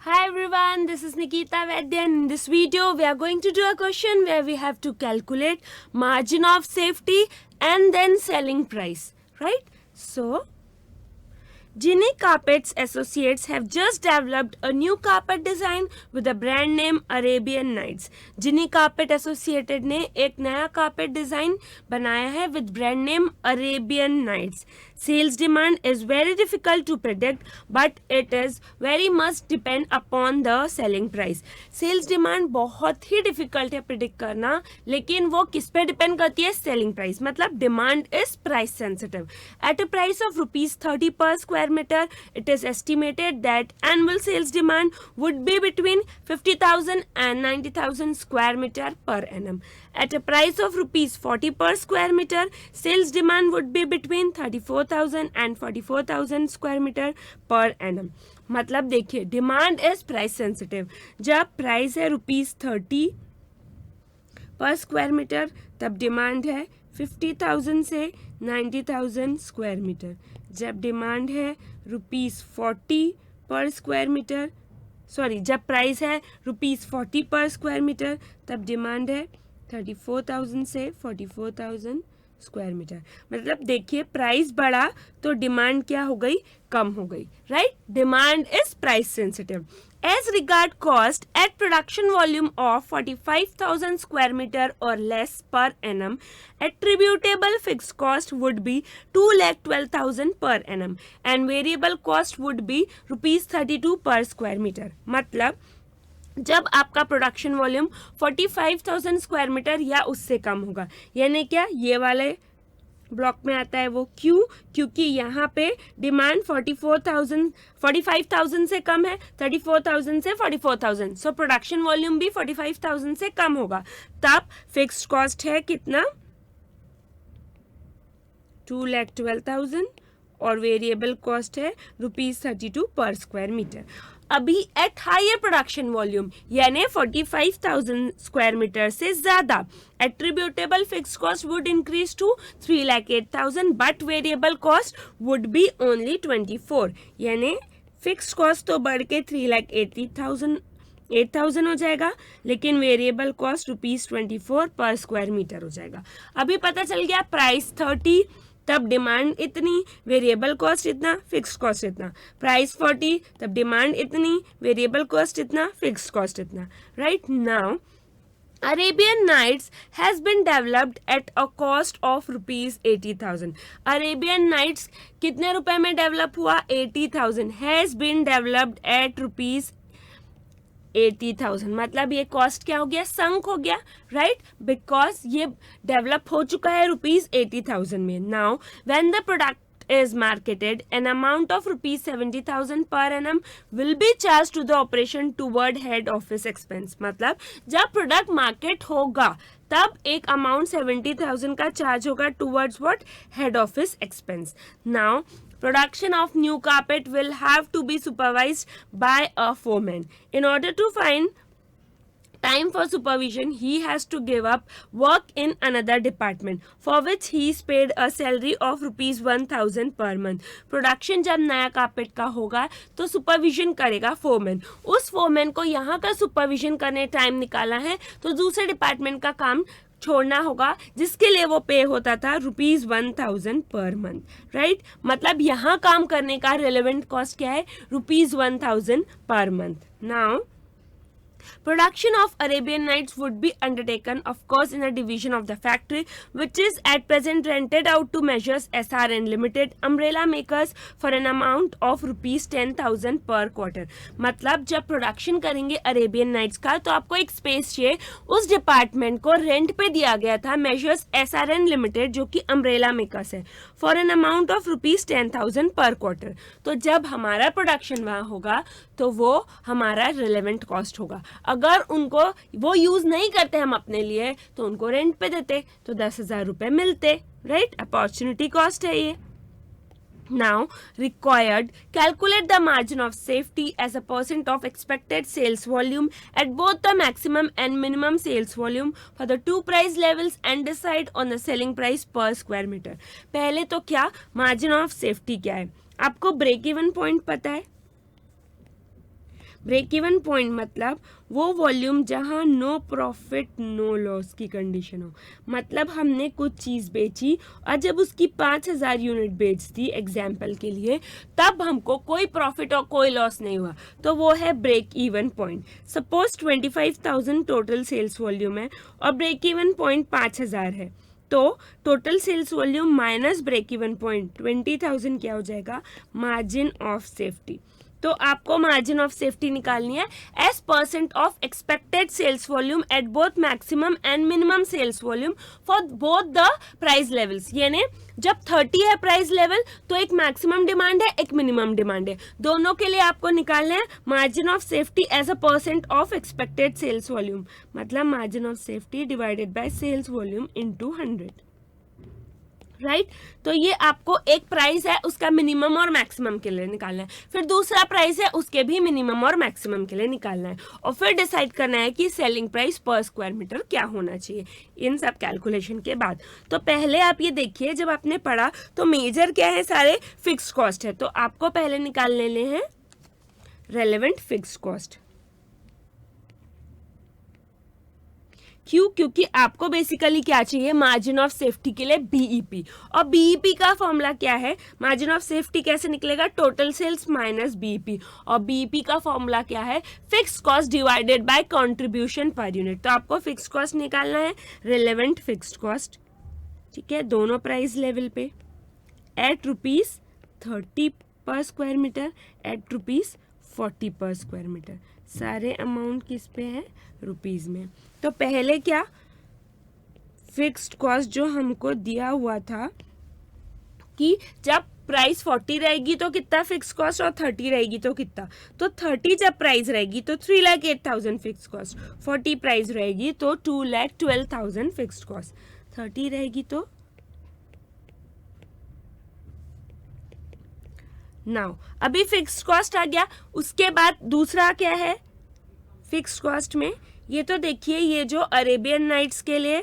Hi everyone, this is Nikita Vaidya and in this video we are going to do a question where we have to calculate margin of safety and then selling price, right? So, Ginny Carpets Associates have just developed a new carpet design with the brand name Arabian Nights. Ginny Carpet Associated ने एक नया carpet design बनाया है with brand name Arabian Nights. Sales demand is very difficult to predict, but it is very much depend upon the selling price. Sales demand बहुत ही difficult है predict करना, लेकिन वो किस पे depend करती है? Selling price. मतलब demand is price sensitive. At a price of rupees 30 per square meter, it is estimated that annual sales demand would be between 50,000 and 90,000 square meter per annum. At a price of rupees 40 per square meter, sales demand would be between 34,000 and 44,000 square meter per annum. मतलब देखिए demand is price sensitive. जब price है rupees 30 पर square metre तब demand है 50,000 से 90,000 square metre. जब demand है रुपीज 40 पर स्क्वायर मीटर जब प्राइस है रुपीज 40 पर स्क्वायर मीटर तब डिमांड है 34,000 से 44,000 स्क्वायर मीटर. मतलब देखिए प्राइस बढ़ा तो डिमांड क्या हो गई? कम हो गई, right? Demand is price sensitive. As regard cost, at production volume of 45,000 square meter or less per annum, attributable fixed cost would be 2,12,000 per annum and variable cost would be rupees 32 per square meter. मतलब जब आपका production volume 45,000 square metre या उससे कम होगा, यानी क्या ये वाले ब्लॉक में आता है वो क्यों? क्योंकि यहाँ पे डिमांड 45,000 से कम है, 34,000 से 44,000. सो प्रोडक्शन वॉल्यूम भी 45,000 से कम होगा. तब फिक्स्ड कॉस्ट है कितना? 2,12,000 और वेरिएबल कॉस्ट है रुपीज 32 पर स्क्वायर मीटर. अभी एट हायर प्रोडक्शन वॉल्यूम यानी 45,000 स्क्वायर मीटर से ज्यादा attributable fix cost would increase to 3,08,000 but variable cost would be only 24. यानी फिक्स कॉस्ट तो बढ़ के 3,80,000 हो जाएगा, लेकिन वेरिएबल कॉस्ट रुपीज 24 पर स्क्वायर मीटर हो जाएगा. अभी पता चल गया प्राइस 30 तब डिमांड इतनी, वेरिएबल कॉस्ट इतना, फिक्स्ड कॉस्ट इतना. प्राइस 40 तब डिमांड इतनी, वेरिएबल कॉस्ट इतना, फिक्स्ड कॉस्ट इतना. Right now Arabian Nights has been developed at a cost of rupees 80,000. Arabian Nights कितने रुपए में डेवलप हुआ? 80,000. Has been developed at rupees 80,000. मतलब ये कॉस्ट क्या हो गया? संक हो गया, राइट? बिकॉज ये डेवलप हो चुका है रुपीज 80,000 में. Now when the product is marketed, an amount of rupees 70,000 per annum will be charged to the operation toward head office expense. मतलब जब प्रोडक्ट मार्केट होगा तब एक अमाउंट 70,000 का चार्ज होगा towards what? Head office expense. Now production of new carpet will have to be supervised by a foreman. In order to find time for supervision, he has to give up work in another department for which he is paid a salary of rupees 1,000 per month. Production जब नया carpet का होगा तो supervision करेगा foreman. उस foreman को यहाँ का सुपरविजन करने टाइम निकाला है तो दूसरे डिपार्टमेंट का काम छोड़ना होगा, जिसके लिए वो पे होता था रुपीज 1,000 पर मंथ. राइट? मतलब यहाँ काम करने का रिलेवेंट कॉस्ट क्या है? Rupees 1,000 per month. Now production of Arabian Nights would be undertaken, of course, in a division of the factory, which is at present rented out to Measures SRN Limited, umbrella makers, for an amount of rupees 10,000 per quarter. मतलब जब production करेंगे Arabian nights का तो आपको एक space चाहिए. उस department को रेंट पे दिया गया था मेजर्स SRN लिमिटेड, जो कि अम्ब्रेला मेकर्स है, for an amount of rupees 10,000 पर क्वार्टर. तो जब हमारा प्रोडक्शन वहाँ होगा तो वो हमारा रिलेवेंट कॉस्ट होगा. अगर उनको वो यूज नहीं करते हम अपने लिए तो उनको रेंट पे देते तो 10,000 रुपए मिलते. राइट? अपॉर्चुनिटी कॉस्ट है ये. Now required, calculate the margin of safety as a percent of expected sales volume at both the maximum and minimum sales volume for the two price levels and decide on the selling price per square meter. पहले तो क्या margin of safety क्या है? आपको break even point पता है? Break even point मतलब वो वॉल्यूम जहां नो प्रॉफिट नो लॉस की कंडीशन हो। मतलब हमने कुछ चीज़ बेची और जब उसकी 5000 यूनिट बेच दी एग्जाम्पल के लिए, तब हमको कोई प्रॉफिट और कोई लॉस नहीं हुआ, तो वो है break even point. Suppose 25,000 total sales volume है और ब्रेक इवन पॉइंट 5000 है, तो total sales volume minus break even point 20,000 क्या हो जाएगा, मार्जिन ऑफ सेफ्टी। तो आपको मार्जिन ऑफ सेफ्टी निकालनी है as % of expected sales volume at both maximum and minimum sales volume for both the price levels. यानी जब 30 है प्राइस लेवल तो एक मैक्सिमम डिमांड है, एक मिनिमम डिमांड है, दोनों के लिए आपको निकालना है margin of safety as a % of expected sales volume. मतलब margin of safety divided by sales volume into 100, right. तो ये आपको एक प्राइस है उसका मिनिमम और मैक्सिमम के लिए निकालना है, फिर दूसरा प्राइस है उसके भी मिनिमम और मैक्सिमम के लिए निकालना है, और फिर डिसाइड करना है कि सेलिंग प्राइस पर स्क्वायर मीटर क्या होना चाहिए इन सब कैलकुलेशन के बाद। तो पहले आप ये देखिए, जब आपने पढ़ा तो मेजर क्या है, सारे फिक्स कॉस्ट है, तो आपको पहले निकाल लेने हैं रेलेवेंट फिक्स कॉस्ट। क्यों? क्योंकि आपको बेसिकली क्या चाहिए, मार्जिन ऑफ सेफ्टी के लिए बीईपी, और बीईपी का फॉर्मूला क्या है, मार्जिन ऑफ सेफ्टी कैसे निकलेगा, टोटल सेल्स माइनस बीईपी, और बीईपी का फॉर्मूला क्या है, fix cost divided by contribution per unit. तो आपको फिक्स कॉस्ट निकालना है, रिलेवेंट फिक्स कॉस्ट, ठीक है, दोनों प्राइस लेवल पे, एट ₹30 पर स्क्वायर मीटर, एट ₹40 पर स्क्वायर मीटर। सारे अमाउंट किस पे है, रुपीज में। तो पहले क्या, फिक्स्ड कॉस्ट जो हमको दिया हुआ था कि जब प्राइस 40 रहेगी तो कितना फिक्स कॉस्ट, और 30 रहेगी तो कितना, तो 30 जब प्राइस रहेगी तो 3,08,000 फिक्स कॉस्ट, 40 प्राइस रहेगी तो 2,12,000 फिक्स कॉस्ट, 30 रहेगी तो नाउ अभी फिक्स्ड कॉस्ट आ गया। उसके बाद दूसरा क्या है फिक्स्ड कॉस्ट में, ये तो देखिए, ये जो अरेबियन नाइट्स के लिए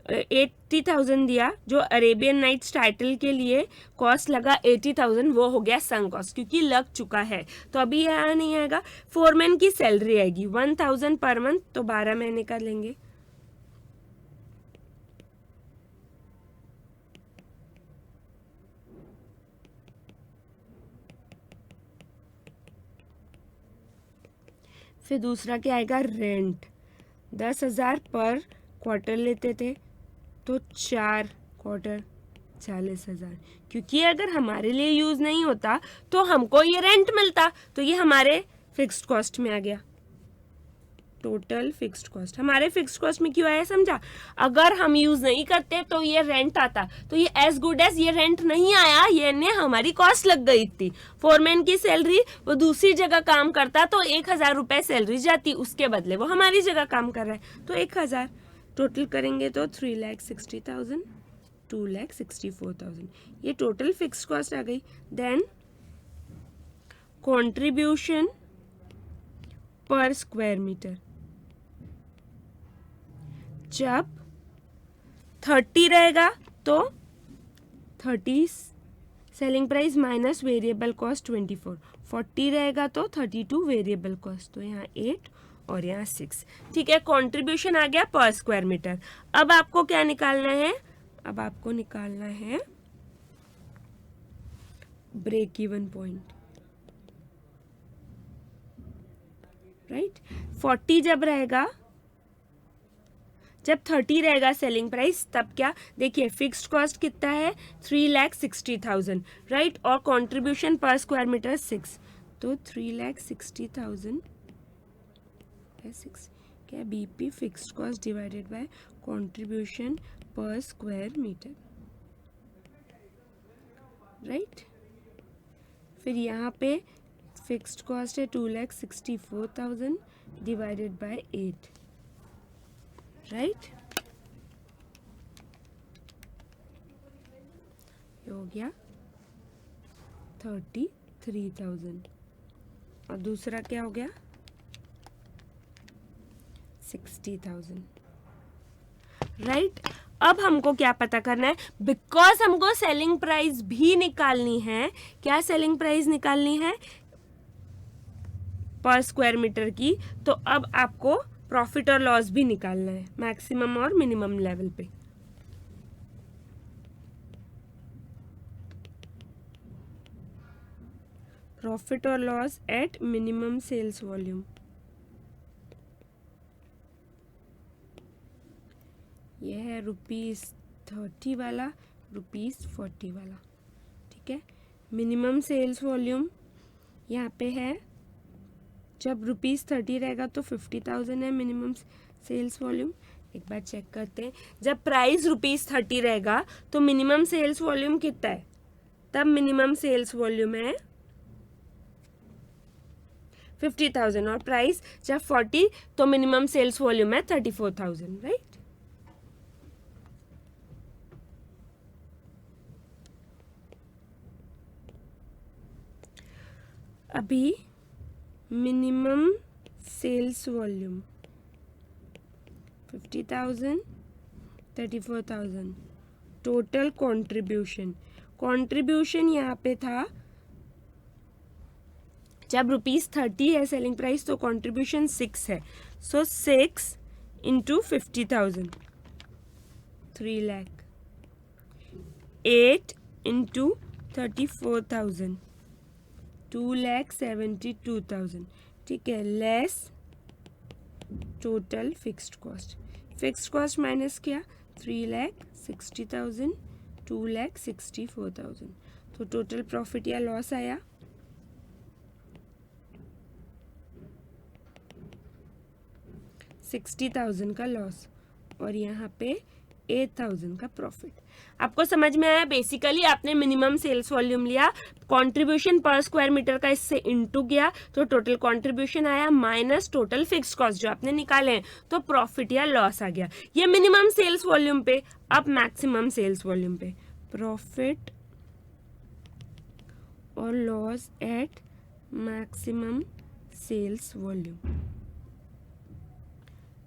80,000 दिया, जो अरेबियन नाइट्स टाइटल के लिए कॉस्ट लगा 80,000, वो हो गया संक कॉस्ट क्योंकि लग चुका है, तो अभी यहाँ नहीं आएगा। फोरमैन की सैलरी आएगी 1,000 पर मंथ, तो 12 महीने का लेंगे, फिर दूसरा क्या आएगा, रेंट 10,000 पर क्वार्टर लेते थे, तो 4 क्वार्टर 40,000, क्योंकि अगर हमारे लिए यूज़ नहीं होता तो हमको ये रेंट मिलता, तो ये हमारे फिक्स्ड कॉस्ट में आ गया। टोटल फिक्स्ड कॉस्ट हमारे फिक्स्ड कॉस्ट में क्यों आया, समझा? अगर हम यूज नहीं करते तो ये रेंट आता, तो ये एज गुड एज ये रेंट नहीं आया, ये ने हमारी कॉस्ट लग गई थी। फोरमैन की सैलरी, वो दूसरी जगह काम करता तो 1,000 रुपए सैलरी जाती, उसके बदले वो हमारी जगह काम कर रहा है, तो 1,000 टोटल करेंगे तो 3,60,000, 2,64,000, ये टोटल फिक्स्ड कॉस्ट आ गई। Then contribution per square metre, जब 30 रहेगा तो 30 selling price minus variable cost 24, 40 रहेगा तो 32 वेरिएबल कॉस्ट, तो यहाँ 8 और यहाँ 6, ठीक है। कंट्रीब्यूशन आ गया पर स्क्वायर मीटर। अब आपको क्या निकालना है, अब आपको निकालना है ब्रेक इवन पॉइंट, राइट। 40 जब रहेगा, जब 30 रहेगा सेलिंग प्राइस, तब क्या, देखिए फिक्स्ड कॉस्ट कितना है 3,60,000, राइट, और कंट्रीब्यूशन पर स्क्वायर मीटर 6, तो 3,60,000 6 क्या, BP fixed cost divided by contribution per square metre, right. फिर यहाँ पे फिक्स्ड कॉस्ट है 2,64,000 डिवाइडेड बाय 8, राइट, ये हो गया 33,000, और दूसरा क्या हो गया 60,000, राइट। अब हमको क्या पता करना है, बिकॉज हमको सेलिंग प्राइस भी निकालनी है। क्या सेलिंग प्राइस निकालनी है, पर स्क्वायर मीटर की, तो अब आपको प्रॉफिट और लॉस भी निकालना है मैक्सिमम और मिनिमम लेवल पे। प्रॉफिट और loss at minimum sales volume. ये है ₹30 वाला, ₹40 वाला, ठीक है। मिनिमम सेल्स वॉल्यूम यहाँ पे है, जब ₹30 रहेगा तो 50,000 है मिनिमम सेल्स वॉल्यूम। एक बार चेक करते हैं, जब प्राइस ₹30 रहेगा तो मिनिमम सेल्स वॉल्यूम कितना है, तब मिनिमम सेल्स वॉल्यूम है 50,000 और प्राइस जब 40 तो मिनिमम सेल्स वॉल्यूम है 34,000, राइट। अभी minimum sales volume 50,000, 34,000, total contribution यहाँ पे था, जब ₹30 है सेलिंग प्राइस तो कंट्रीब्यूशन 6 है, सो 6 इंटू 50,000 3 लाख, 8 इंटू 34,000 2,72,000, ठीक है, less total fixed cost minus किया 3,60,000 2,64,000, तो टोटल प्रॉफिट या लॉस आया 60,000 का लॉस और यहाँ पे 8,000 का प्रॉफिट। आपको समझ में आया? बेसिकली आपने मिनिमम सेल्स वॉल्यूम लिया, कंट्रीब्यूशन पर स्क्वायर मीटर का इससे इनटू गया तो टोटल कंट्रीब्यूशन आया माइनस टोटल फिक्स्ड कॉस्ट जो आपने निकाले हैं, तो प्रॉफिट या लॉस आ गया। ये मिनिमम सेल्स वॉल्यूम पे। अब मैक्सिमम सेल्स वॉल्यूम पे, प्रॉफिट और loss at maximum sales volume,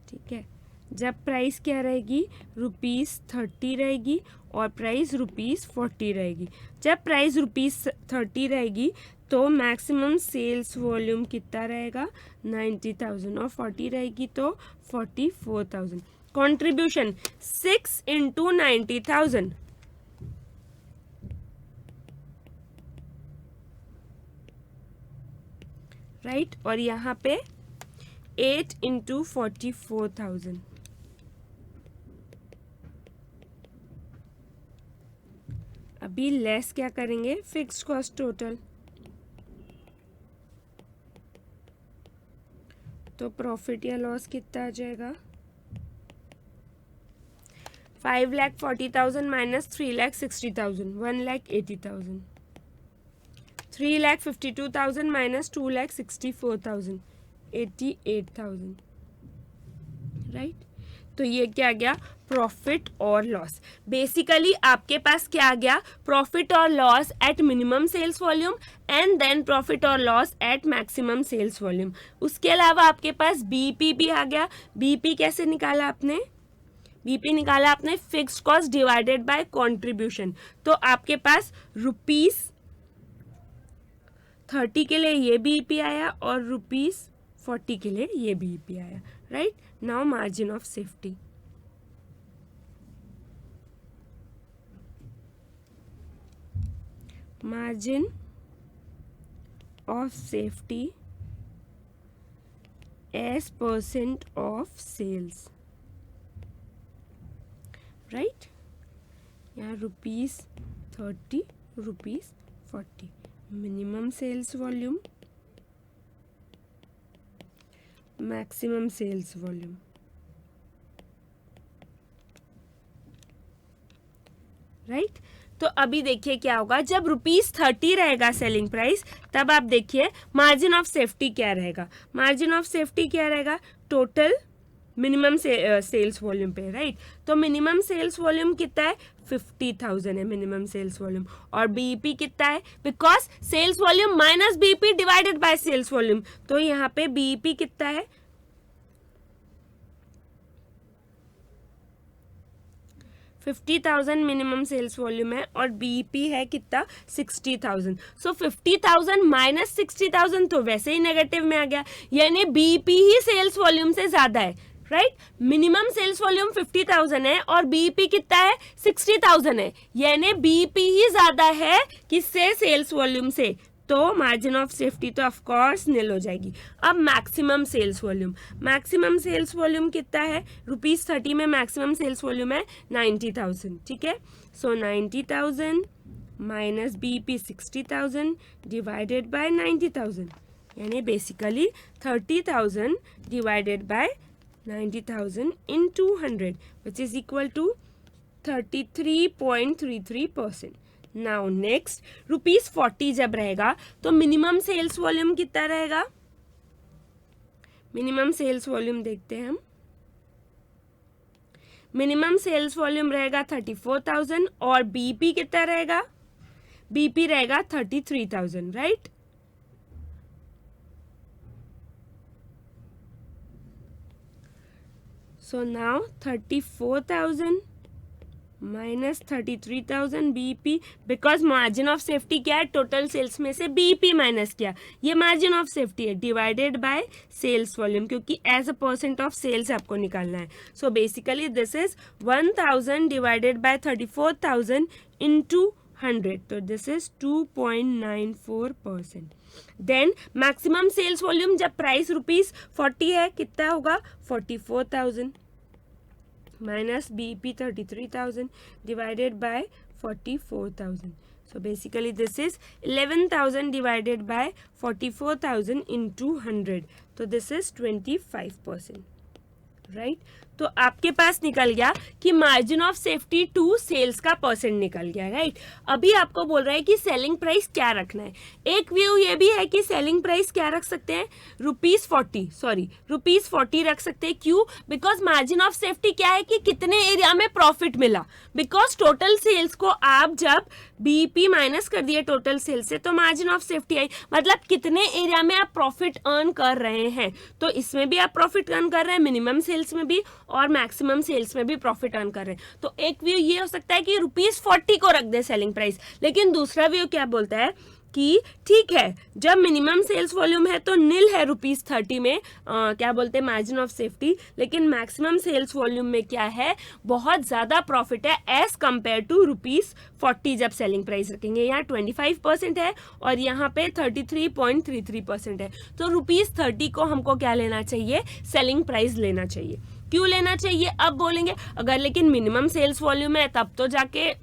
ठीक है। जब प्राइस क्या रहेगी, ₹30 रहेगी और प्राइस ₹40 रहेगी। जब प्राइस ₹30 रहेगी तो मैक्सिमम सेल्स वॉल्यूम कितना रहेगा, 90,000 और 40 रहेगी तो 44,000। कंट्रीब्यूशन 6 इंटू 90,000, राइट, और यहाँ पे 8 इंटू 44,000, अभी लेस क्या करेंगे, फिक्स्ड कॉस्ट टोटल, तो प्रॉफिट या लॉस कितना आ जाएगा, 5,40,000 माइनस 3,60,000 1,80,000, 3,52,000 माइनस 2,64,000 88,000, राइट। तो ये क्या आ गया, प्रॉफिट और लॉस। बेसिकली आपके पास क्या आ गया, प्रॉफिट और loss at minimum sales volume and then profit और loss at maximum sales volume. उसके अलावा आपके पास बीपी भी आ गया। बीपी कैसे निकाला आपने, बीपी निकाला आपने fixed cost divided by contribution. तो आपके पास ₹30 के लिए ये बीपी आया और ₹40 के लिए ये बीपी आया, right. Now margin of safety, margin of safety as % of sales, right। यहाँ ₹30, ₹40, minimum sales volume, maximum sales volume, right. तो अभी देखिए क्या होगा, जब ₹30 रहेगा सेलिंग प्राइस, तब आप देखिए मार्जिन ऑफ सेफ्टी क्या रहेगा। मार्जिन ऑफ सेफ्टी क्या रहेगा, टोटल मिनिमम सेल्स वॉल्यूम पे, राइट। तो मिनिमम सेल्स वॉल्यूम कितना है, 50,000 है मिनिमम सेल्स वॉल्यूम, और बीईपी कितना है, because sales volume minus BEP divided by sales volume, तो यहाँ पे बीईपी कितना है, 50,000 मिनिमम सेल्स वॉल्यूम है और बीईपी है कितना 60,000। सो 50,000 माइनस 60,000 तो वैसे ही नेगेटिव में आ गया, यानी बीईपी ही सेल्स वॉल्यूम से ज्यादा है, राइट। मिनिमम सेल्स वॉल्यूम 50,000 है और बीईपी कितना है 60,000 है, यानी बीईपी ही ज्यादा है किससे, सेल्स वॉल्यूम से। तो मार्जिन ऑफ सेफ्टी तो ऑफ कोर्स नील हो जाएगी। अब maximum sales volume, maximum sales volume कितना है, ₹30 में मैक्सिमम सेल्स वॉल्यूम है 90,000, ठीक है। सो 90,000 माइनस बीईपी 60,000 डिवाइडेड बाय 90,000, यानी basically 30,000 divided by 90,000 into 100 which is equal to 33.33%. Now next ₹40 जब रहेगा तो मिनिमम सेल्स वॉल्यूम कितना रहेगा, मिनिमम सेल्स वॉल्यूम देखते हैं हम। मिनिमम सेल्स वॉल्यूम रहेगा 34,000 और बीपी कितना रहेगा, बीपी रहेगा 33,000, right. So now 34,000 minus 33,000 BEP, because margin of safety क्या है, टोटल सेल्स में से बीईपी माइनस किया, ये मार्जिन ऑफ सेफ्टी है, डिवाइडेड बाय सेल्स वॉल्यूम, क्योंकि एज अ % ऑफ सेल्स आपको निकालना है। So basically this is 1,000 divided by 34,000 into 100, तो this is 2.94%। Then maximum sales volume जब प्राइस ₹40 है कितना होगा, 44,000 minus BEP 33,000 divided by 44,000। So basically this is 11,000 divided by 44,000 into 100. So this is 25%, right? तो आपके पास निकल गया कि margin of safety to sales का % निकल गया, राइट। अभी आपको बोल रहा है कि सेलिंग प्राइस क्या रखना है। एक व्यू ये भी है कि सेलिंग प्राइस क्या रख सकते हैं, ₹40 रख सकते हैं। क्यों, बिकॉज मार्जिन ऑफ सेफ्टी क्या है कि कितने एरिया में प्रॉफिट मिला, बिकॉज टोटल सेल्स को आप जब बीईपी माइनस कर दिए टोटल सेल्स से तो मार्जिन ऑफ सेफ्टी आई, मतलब कितने एरिया में आप प्रॉफिट अर्न कर रहे हैं। तो इसमें भी आप प्रॉफिट अर्न कर रहे हैं, मिनिमम सेल्स में भी और मैक्सिमम सेल्स में भी प्रॉफिट अर्न कर रहे हैं। तो एक व्यू ये हो सकता है कि ₹40 को रख दे सेलिंग प्राइस, लेकिन दूसरा व्यू क्या बोलता है कि ठीक है जब मिनिमम सेल्स वॉल्यूम है तो नील है ₹30 में क्या बोलते हैं मार्जिन ऑफ सेफ्टी, लेकिन मैक्सिमम सेल्स वॉल्यूम में क्या है, बहुत ज़्यादा प्रॉफिट है एज कंपेयर टू ₹40 जब सेलिंग प्राइस रखेंगे। यहाँ 25% है और यहाँ पे 33.33% है। तो ₹30 को हमको क्या लेना चाहिए, सेलिंग प्राइस लेना चाहिए। क्यों लेना चाहिए अब बोलेंगे, अगर लेकिन मिनिमम सेल्स वॉल्यूम है तब तो जाके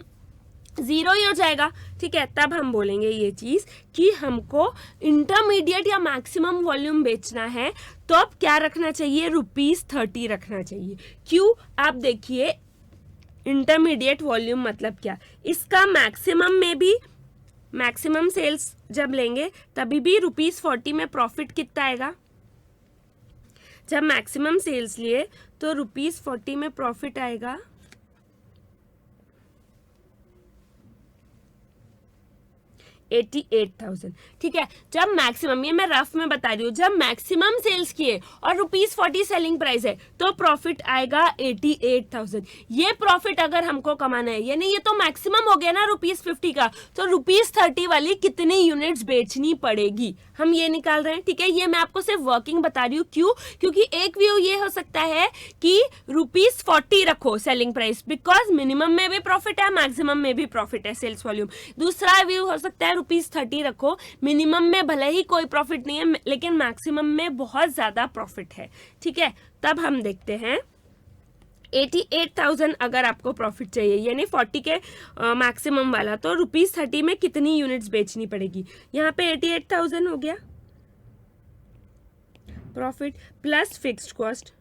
0 ही हो जाएगा, ठीक है। तब हम बोलेंगे ये चीज कि हमको इंटरमीडिएट या मैक्सिमम वॉल्यूम बेचना है तो अब क्या रखना चाहिए, ₹30 रखना चाहिए। क्यों, आप देखिए इंटरमीडिएट वॉल्यूम मतलब क्या, इसका मैक्सिमम में भी मैक्सिमम सेल्स जब लेंगे तभी भी ₹40 में प्रॉफिट कितना आएगा, जब मैक्सिमम सेल्स लिए तो ₹40 में प्रॉफिट आएगा 88,000, ठीक है। जब मैक्सिमम, ये मैं रफ में बता रही हूँ, जब मैक्सिमम सेल्स किए और ₹40 सेलिंग प्राइस है तो प्रॉफिट आएगा 88,000। ये प्रॉफिट अगर हमको कमाना है, यानी ये तो मैक्सिमम हो गया ना ₹50 का, तो ₹30 वाली कितनी यूनिट्स बेचनी पड़ेगी, हम ये निकाल रहे हैं, ठीक है। ये मैं आपको सिर्फ वर्किंग बता रही हूँ। क्यों, क्योंकि एक व्यू ये हो सकता है कि ₹40 रखो सेलिंग प्राइस, बिकॉज मिनिमम में भी प्रॉफिट है, मैक्सिमम में भी प्रॉफिट है सेल्स वॉल्यूम। दूसरा व्यू हो सकता है ₹30 रखो, मिनिमम में भले ही कोई प्रॉफिट नहीं है लेकिन मैक्सिमम में बहुत ज्यादा प्रॉफिट है, ठीक है। तब हम देखते हैं 88,000 अगर आपको प्रॉफिट चाहिए, यानी 40 के मैक्सिमम वाला, तो ₹30 में कितनी यूनिट्स बेचनी पड़ेगी। यहाँ पे 88,000 हो गया प्रॉफिट प्लस फिक्स्ड कॉस्ट,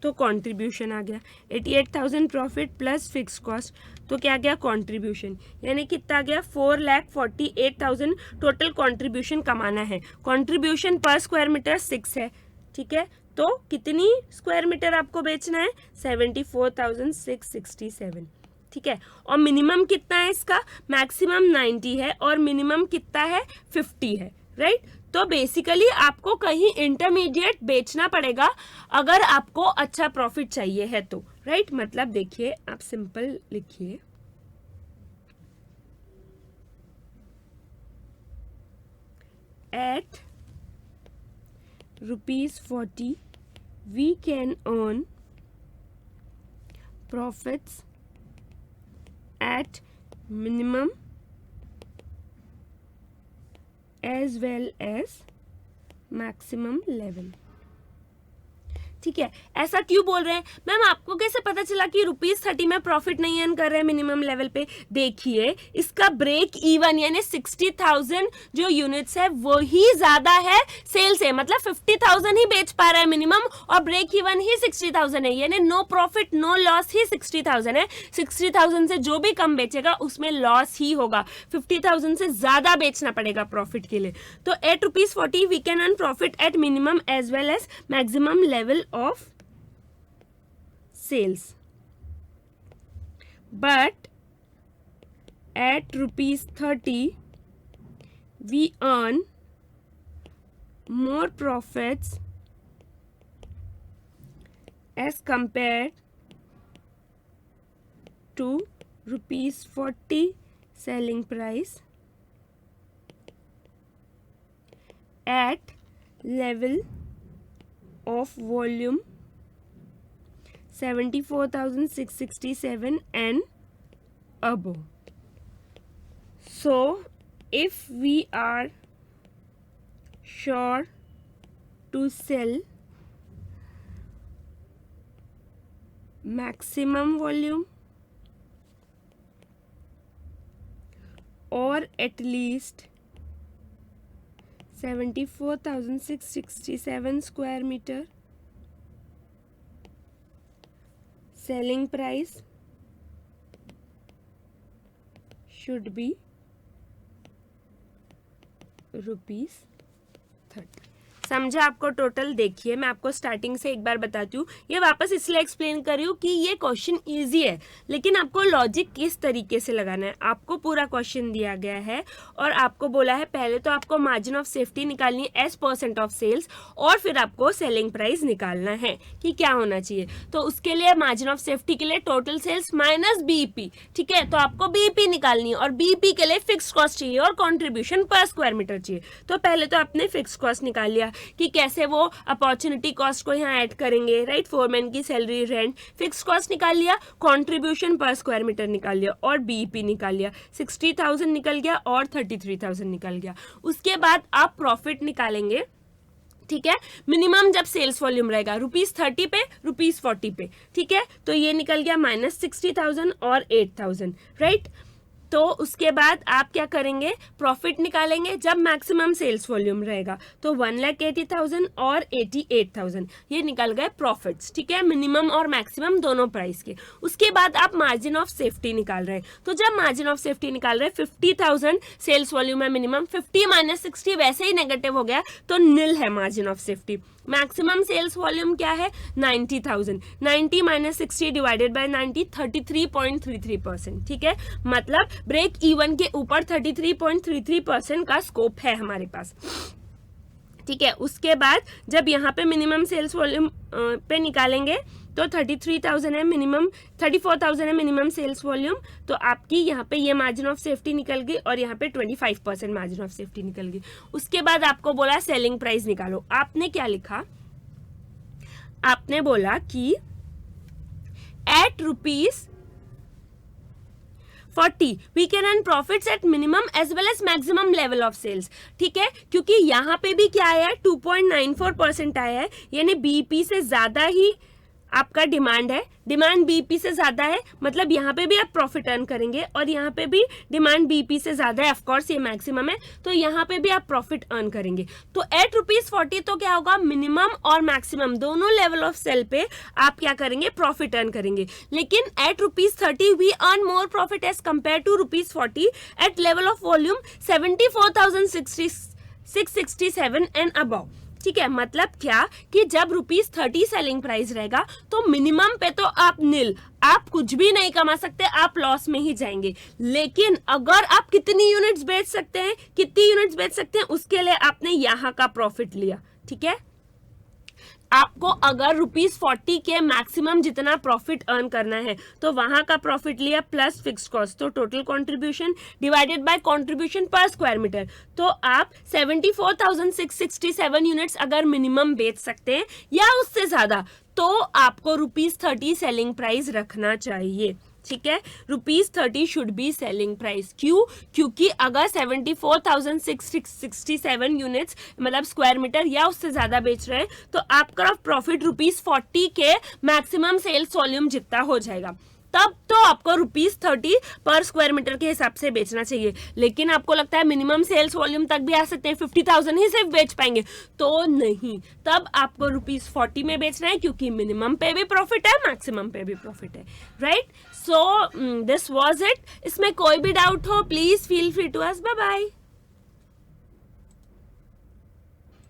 तो कंट्रीब्यूशन आ गया 88,000 प्रॉफिट प्लस फिक्स्ड कॉस्ट, तो क्या गया कंट्रीब्यूशन, यानी कितना गया 4,48,000 टोटल कंट्रीब्यूशन कमाना है। कंट्रीब्यूशन पर स्क्वायर मीटर 6 है, ठीक है। तो कितनी स्क्वायर मीटर आपको बेचना है, 74,667, ठीक है। और मिनिमम कितना है इसका, मैक्सिमम 90 है और मिनिमम कितना है 50 है, राइट। तो बेसिकली आपको कहीं इंटरमीडिएट बेचना पड़ेगा अगर आपको अच्छा प्रॉफिट चाहिए है तो, राइट। मतलब देखिए, आप सिंपल लिखिए, at ₹40 we can earn profits at minimum as well as maximum level। ठीक है, ऐसा क्यों बोल रहे हैं मैम? आपको कैसे पता चला कि ₹30 में प्रॉफिट नहीं अर्न कर रहे हैं मिनिमम लेवल पे? देखिए, इसका ब्रेक इवन यानी 60,000 जो यूनिट्स है वो ही ज्यादा है सेल से, मतलब 50,000 ही बेच पा रहा है मिनिमम और ब्रेक इवन ही 60,000 है, यानी नो प्रॉफिट नो लॉस ही 60,000 है। 60,000 से जो भी कम बेचेगा उसमें लॉस ही होगा, 50,000 से ज्यादा बेचना पड़ेगा प्रॉफिट के लिए। तो at ₹40 we can earn profit at minimum as well as maximum level of sales, but at ₹30 we earn more profits as compared to ₹40 selling price at level of volume 74,667 and above. So if we are sure to sell maximum volume or at least 74,667 square meter, selling price should be ₹30। समझा आपको total? देखिए, मैं आपको starting से एक बार बताती हूँ, ये वापस इसलिए एक्सप्लेन कर रही हूँ कि ये क्वेश्चन इजी है, लेकिन आपको लॉजिक किस तरीके से लगाना है। आपको पूरा क्वेश्चन दिया गया है और आपको बोला है पहले तो आपको मार्जिन ऑफ सेफ्टी निकालनी है एज % ऑफ सेल्स और फिर आपको सेलिंग प्राइस निकालना है कि क्या होना चाहिए। तो उसके लिए मार्जिन ऑफ सेफ्टी के लिए टोटल सेल्स माइनस बीईपी, ठीक है, तो आपको बीईपी निकालनी है और बीईपी के लिए फिक्स कॉस्ट चाहिए और कॉन्ट्रीब्यूशन पर स्क्वायर मीटर चाहिए। तो पहले तो आपने फिक्स कॉस्ट निकाल लिया कि कैसे वो अपॉर्चुनिटी कॉस्ट को यहाँ ऐड करेंगे, राइट। फोरमैन की सैलरी, रेंट, फिक्स कॉस्ट निकाल लिया, कंट्रीब्यूशन पर स्क्वायर मीटर निकाल लिया और बीईपी निकाल लिया। 60,000 निकल गया और 33,000 निकल गया। उसके बाद आप प्रॉफिट निकालेंगे, ठीक है, मिनिमम जब सेल्स वॉल्यूम रहेगा ₹30 पे ₹40 पे, ठीक है। तो ये निकल गया -60,000 और 8,000, राइट। तो उसके बाद आप क्या करेंगे, प्रॉफिट निकालेंगे जब मैक्सिमम सेल्स वॉल्यूम रहेगा। तो 1,80,000 और 88,000 ये निकल गए प्रॉफिट्स, ठीक है, मिनिमम और मैक्सिमम दोनों प्राइस के। उसके बाद आप मार्जिन ऑफ सेफ्टी निकाल रहे हैं। तो जब मार्जिन ऑफ सेफ्टी निकाल रहे हैं 50,000 सेल्स वॉल्यूम है मिनिमम, 50 - 60 वैसे ही नेगेटिव हो गया तो निल है margin of safety. Maximum sales volume क्या है 90,000, 90 - 60 डिवाइडेड बाय 90 33.33%, ठीक है। मतलब ब्रेक इवन के ऊपर 33.33% का स्कोप है हमारे पास, ठीक है। उसके बाद जब यहाँ पे मिनिमम सेल्स वॉल्यूम पे निकालेंगे तो 33,000 है मिनिमम, 34,000 है मिनिमम सेल्स वॉल्यूम। तो आपकी यहाँ पे ये मार्जिन ऑफ सेफ्टी निकल गई और यहाँ पे 25% मार्जिन ऑफ सेफ्टी निकल गई। उसके बाद आपको बोला सेलिंग प्राइस निकालो। आपने क्या लिखा, आपने बोला कि at ₹40 we can earn profits at minimum as well as maximum level of sales, ठीक है। क्योंकि यहाँ पे भी क्या आया है 2.94% आया है, यानी बीईपी से ज्यादा ही आपका डिमांड है, डिमांड बीईपी से ज्यादा है, मतलब यहाँ पे भी आप प्रॉफिट अर्न करेंगे और यहाँ पे भी डिमांड बीईपी से ज्यादा है, ऑफ कोर्स ये मैक्सिमम है, तो यहाँ पे भी आप प्रॉफिट अर्न करेंगे। तो एट ₹40 तो क्या होगा, मिनिमम और मैक्सिमम दोनों लेवल ऑफ सेल पे आप क्या करेंगे, प्रॉफिट अर्न करेंगे। लेकिन at ₹30 we earn more profit as compare to ₹40 at level of volume 74,667 and above. ठीक है, मतलब क्या कि जब ₹30 सेलिंग प्राइस रहेगा तो मिनिमम पे तो आप नील, आप कुछ भी नहीं कमा सकते, आप लॉस में ही जाएंगे। लेकिन अगर आप कितनी यूनिट्स बेच सकते हैं, कितनी यूनिट्स बेच सकते हैं, उसके लिए आपने यहाँ का प्रॉफिट लिया। ठीक है, आपको अगर ₹40 के मैक्सिमम जितना प्रॉफिट अर्न करना है तो वहां का प्रॉफिट लिया प्लस फिक्स कॉस्ट, तो total contribution divided by contribution per square metre. तो आप 74,667 यूनिट्स अगर मिनिमम बेच सकते हैं या उससे ज्यादा, तो आपको ₹30 सेलिंग प्राइस रखना चाहिए। ठीक है, ₹30 शुड बी सेलिंग प्राइस। क्यों? क्योंकि अगर 74,667 यूनिट्स मतलब स्क्वायर मीटर या उससे ज्यादा बेच रहे हैं तो आपका प्रॉफिट ₹40 के मैक्सिमम सेल्स वॉल्यूम जितना हो जाएगा, तब तो आपको ₹30 पर स्क्वायर मीटर के हिसाब से बेचना चाहिए। लेकिन आपको लगता है मिनिमम सेल्स वॉल्यूम तक भी आ सकते हैं, 50,000 ही सिर्फ बेच पाएंगे, तो नहीं, तब आपको ₹40 में बेचना है, क्योंकि मिनिमम पे भी प्रॉफिट है, मैक्सिमम पे भी प्रॉफिट है। Right, so this was it. इसमें कोई भी डाउट हो please feel free to ask. Bye bye.